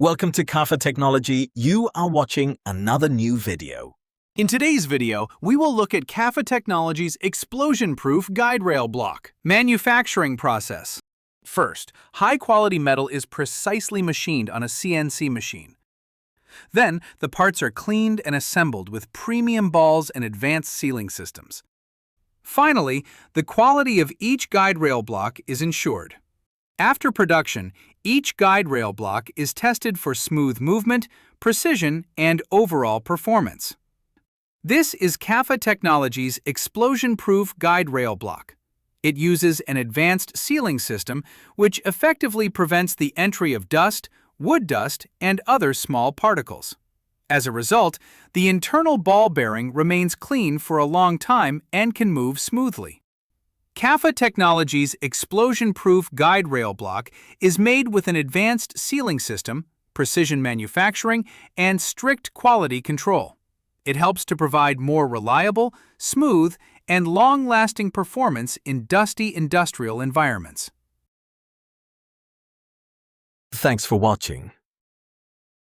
Welcome to KAFA Technology. You are watching another new video. In today's video, we will look at KAFA Technology's explosion-proof guide rail block manufacturing process. First, high-quality metal is precisely machined on a CNC machine. Then, the parts are cleaned and assembled with premium balls and advanced sealing systems. Finally, the quality of each guide rail block is ensured. After production, each guide rail block is tested for smooth movement, precision, and overall performance. This is KAFA Technology's explosion-proof guide rail block. It uses an advanced sealing system which effectively prevents the entry of dust, wood dust, and other small particles. As a result, the internal ball bearing remains clean for a long time and can move smoothly. KAFA Technology's explosion-proof guide rail block is made with an advanced sealing system, precision manufacturing, and strict quality control. It helps to provide more reliable, smooth, and long-lasting performance in dusty industrial environments. Thanks for watching.